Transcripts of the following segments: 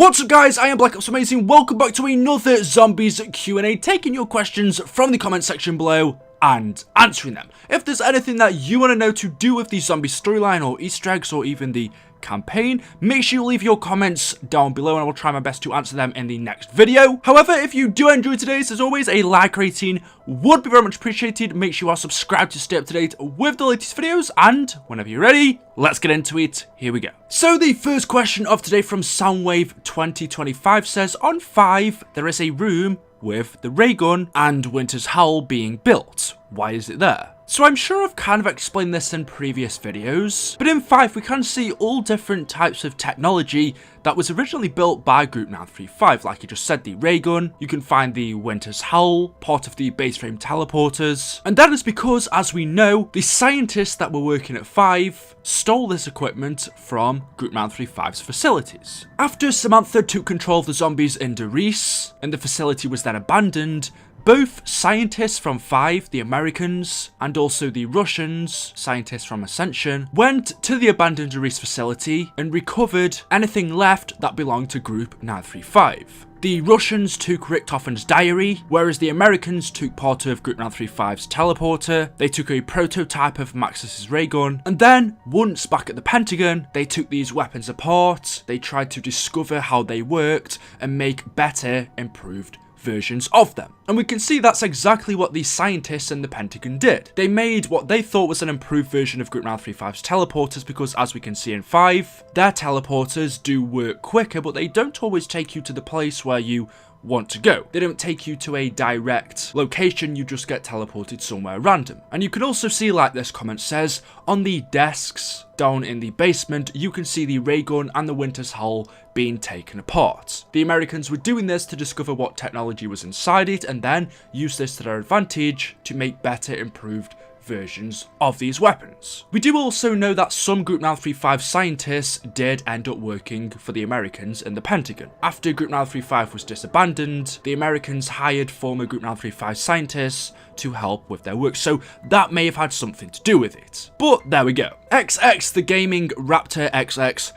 What's up guys, I am BlackOpsAmazing, welcome back to another Zombies Q&A, taking your questions from the comment section below and answering them. If there's anything that you want to know to do with the zombie storyline or Easter eggs or even the campaign, make sure you leave your comments down below and I will try my best to answer them in the next video. However, if you do enjoy today's, as always, a like rating would be very much appreciated. Make sure you are subscribed to stay up to date with the latest videos, and whenever you're ready, let's get into it. Here we go. So the first question of today from Soundwave 2025 says, on 5 there is a room with the ray gun and Winter's Howl being built. Why is it there? So I'm sure I've kind of explained this in previous videos, but in 5 we can see all different types of technology that was originally built by Group 935, like you just said, the ray gun, you can find the Winter's Howl, part of the base frame teleporters, and that is because, as we know, the scientists that were working at 5 stole this equipment from Group 935's facilities. After Samantha took control of the zombies in Doris, and the facility was then abandoned, both scientists from 5, the Americans, and also the Russians, scientists from Ascension, went to the abandoned Doris facility and recovered anything left that belonged to Group 935. The Russians took Richthofen's diary, whereas the Americans took part of Group 935's teleporter, they took a prototype of Maxis's ray gun, and then, once back at the Pentagon, they took these weapons apart, they tried to discover how they worked and make better, improved versions of them. And we can see that's exactly what the scientists in the Pentagon did. They made what they thought was an improved version of Group 935's teleporters, because as we can see in 5, their teleporters do work quicker, but they don't always take you to the place where you want to go. They don't take you to a direct location, you just get teleported somewhere random. And you can also see, like this comment says, on the desks down in the basement, you can see the ray gun and the Winter's Howl being taken apart. The Americans were doing this to discover what technology was inside it and then use this to their advantage to make better, improved versions of these weapons. We do also know that some Group 935 scientists did end up working for the Americans in the Pentagon. After Group 935 was disbandoned, the Americans hired former Group 935 scientists to help with their work, so that may have had something to do with it. But there we go. XX the Gaming Raptor XX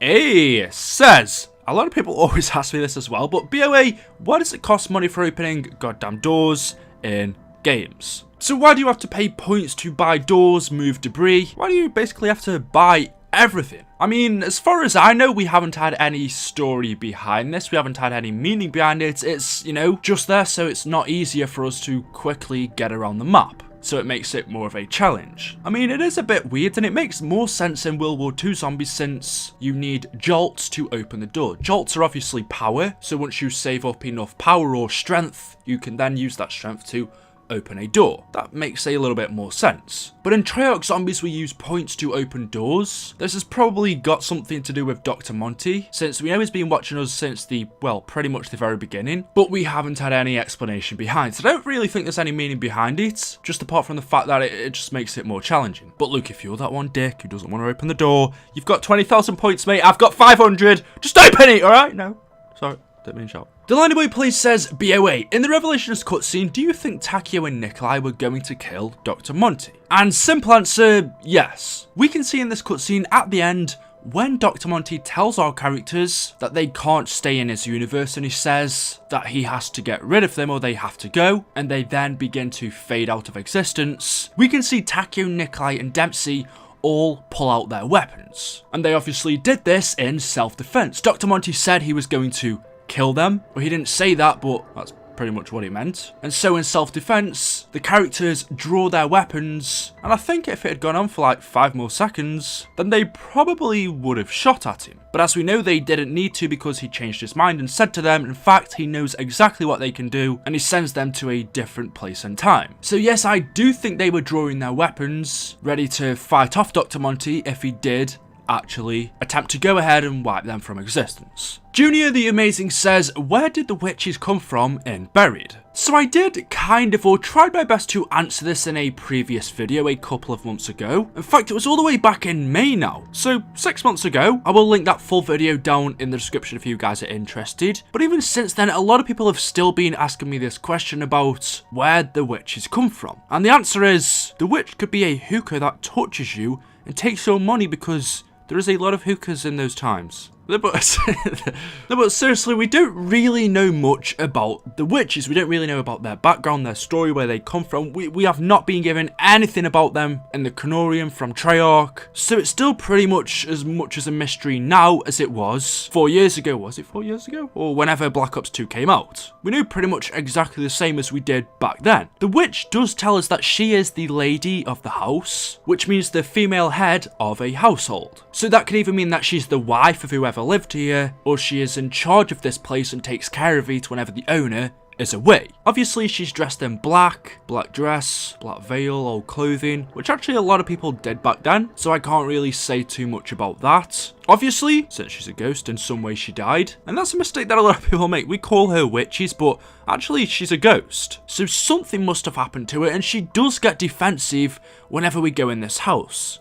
A says, a lot of people always ask me this as well, but BOA, why does it cost money for opening goddamn doors in games? So why do you have to pay points to buy doors, move debris? Why do you basically have to buy everything? I mean, as far as I know, we haven't had any story behind this. We haven't had any meaning behind it. It's, you know, just there so it's not easier for us to quickly get around the map. So it makes it more of a challenge. I mean, it is a bit weird, and it makes more sense in World War II zombies since you need jolts to open the door. Jolts are obviously power, so once you save up enough power or strength, you can then use that strength to open a door. That makes a little bit more sense. But in Treyarch Zombies we use points to open doors. This has probably got something to do with Dr Monty, since we know he's been watching us since the, well, pretty much the very beginning, but we haven't had any explanation behind, so I don't really think there's any meaning behind it, just apart from the fact that it just makes it more challenging. But look, if you're that one dick who doesn't want to open the door, you've got 20,000 points, mate, I've got 500, just open it, alright? No, sorry, didn't mean shout. Delaney Boy Please says, BOA, in the Revelations cutscene, do you think Takeo and Nikolai were going to kill Dr Monty? And simple answer, yes. We can see in this cutscene at the end, when Dr Monty tells our characters that they can't stay in his universe, and he says that he has to get rid of them or they have to go, and they then begin to fade out of existence, we can see Takeo, Nikolai and Dempsey all pull out their weapons. And they obviously did this in self-defense. Dr Monty said he was going to kill them. Well, he didn't say that, but that's pretty much what he meant. And so in self-defense, the characters draw their weapons, and I think if it had gone on for like 5 more seconds, then they probably would have shot at him. But as we know, they didn't need to, because he changed his mind and said to them, in fact, he knows exactly what they can do, and he sends them to a different place and time. So yes, I do think they were drawing their weapons, ready to fight off Dr Monty if he did actually attempt to go ahead and wipe them from existence. Junior the Amazing says, where did the witches come from in Buried? So I did kind of, or tried my best to answer this in a previous video a couple of months ago. In fact, it was all the way back in May now, so 6 months ago. I will link that full video down in the description if you guys are interested. But even since then, a lot of people have still been asking me this question about where the witches come from. And the answer is, the witch could be a hooker that touches you and takes your money, because there is a lot of hookers in those times. No, but seriously, we don't really know much about the witches. We don't really know about their background, their story, where they come from. We have not been given anything about them in the Conorium from Treyarch. So it's still pretty much as a mystery now as it was 4 years ago. Was it 4 years ago? Or whenever Black Ops 2 came out. We knew pretty much exactly the same as we did back then. The witch does tell us that she is the lady of the house, which means the female head of a household. So that could either mean that she's the wife of whoever lived here, or she is in charge of this place and takes care of it whenever the owner is away. Obviously, she's dressed in black dress, black veil, old clothing, which actually a lot of people did back then, so I can't really say too much about that. Obviously, since she's a ghost, in some way she died, and that's a mistake that a lot of people make. We call her witches, but actually she's a ghost. So something must have happened to her, and she does get defensive whenever we go in this house.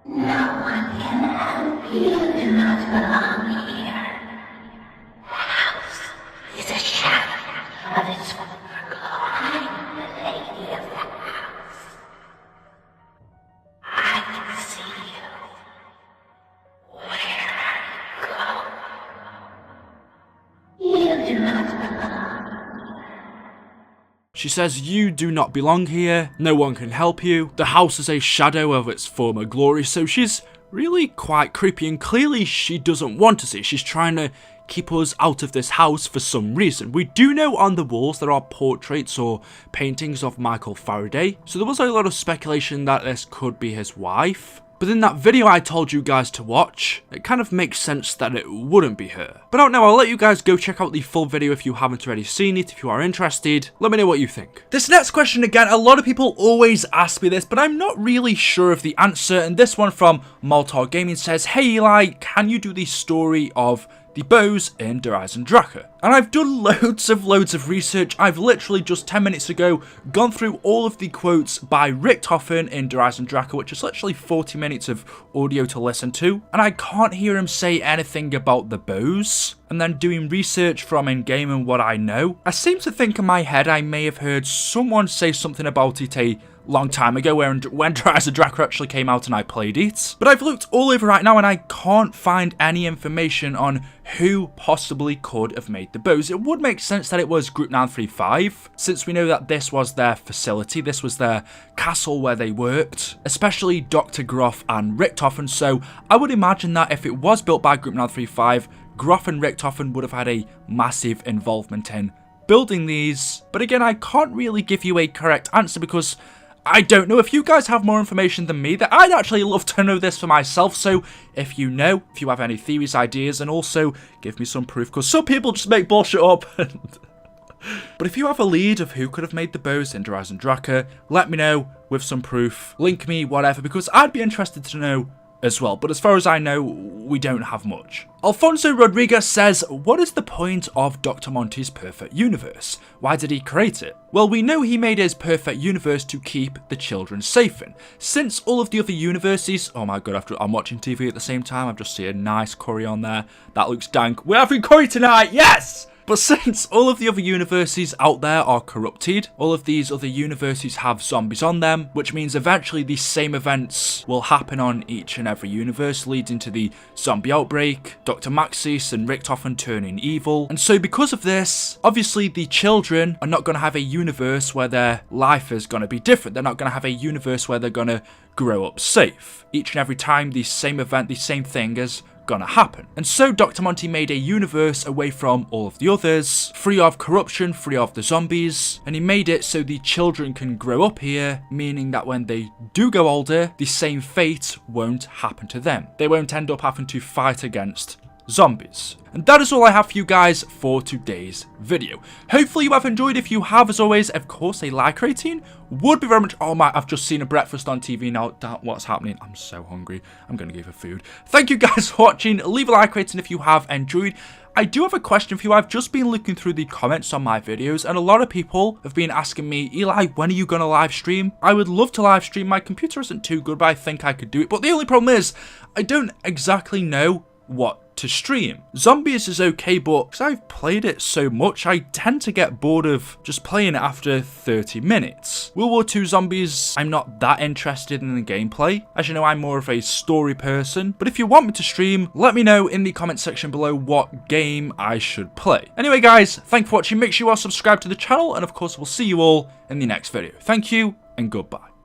No one can help you. You do not belong here. The house is a shadow of its former glory. I'm the lady of the house. I can see you. Where are you going? You do not belong here. She says you do not belong here, no one can help you, the house is a shadow of its former glory, so she's really quite creepy, and clearly she doesn't want us here. She's trying to keep us out of this house for some reason. We do know on the walls there are portraits or paintings of Michael Faraday, so there was a lot of speculation that this could be his wife. But in that video I told you guys to watch, it kind of makes sense that it wouldn't be her. But I don't know, I'll let you guys go check out the full video if you haven't already seen it. If you are interested, let me know what you think. This next question again, a lot of people always ask me this, but I'm not really sure of the answer. And this one from Montys Gaming says, hey Eli, can you do the story of the bows in Der Eisendrache? And I've done loads of research. I've literally just 10 minutes ago gone through all of the quotes by Richthofen in Der Eisendrache, which is literally 40 minutes of audio to listen to, and I can't hear him say anything about the bows. And then doing research from in-game and what I know, I seem to think in my head I may have heard someone say something about it a long time ago when Der Eisendrache actually came out and I played it. But I've looked all over right now and I can't find any information on who possibly could have made the bows. It would make sense that it was Group 935, since we know that this was their facility, this was their castle where they worked, especially Dr. Groff and Richthofen, so I would imagine that if it was built by Group 935, Groff and Richthofen would have had a massive involvement in building these. But again, I can't really give you a correct answer because I don't know. If you guys have more information than me, that I'd actually love to know this for myself. So if you know, if you have any theories, ideas, and also give me some proof, because some people just make bullshit up. But if you have a lead of who could have made the bows in Der Eisendrache, let me know with some proof, link me, whatever, because I'd be interested to know as well. But as far as I know, we don't have much. Alfonso Rodriguez says, what is the point of Dr. Monty's perfect universe? Why did he create it? Well, we know he made his perfect universe to keep the children safe in. Since all of the other universes, oh my god, I'm watching TV at the same time, I've just seen a nice curry on there. That looks dank. We're having curry tonight, yes! But since all of the other universes out there are corrupted, all of these other universes have zombies on them, which means eventually these same events will happen on each and every universe, leading to the zombie outbreak, Dr. Maxis and Richthofen turning evil. And so because of this, obviously the children are not going to have a universe where their life is going to be different. They're not going to have a universe where they're going to grow up safe. Each and every time the same event, the same thing is gonna happen. And so Dr. Monty made a universe away from all of the others, free of corruption, free of the zombies, and he made it so the children can grow up here, meaning that when they do go older, the same fate won't happen to them. They won't end up having to fight against zombies. And that is all I have for you guys for today's video. Hopefully you have enjoyed. If you have, as always, of course, a like rating would be very much. Oh my, I've just seen a breakfast on TV now. What's happening? I'm so hungry. I'm gonna go for food. Thank you guys for watching. Leave a like rating if you have enjoyed. I do have a question for you. I've just been looking through the comments on my videos and a lot of people have been asking me, Eli, when are you going to live stream? I would love to live stream. My computer isn't too good, but I think I could do it. But the only problem is I don't exactly know what to stream. Zombies is okay, but because I've played it so much, I tend to get bored of just playing it after 30 minutes. World War II Zombies, I'm not that interested in the gameplay. As you know, I'm more of a story person, but if you want me to stream, let me know in the comment section below what game I should play. Anyway guys, thank you for watching, make sure you are subscribed to the channel, and of course we'll see you all in the next video. Thank you, and goodbye.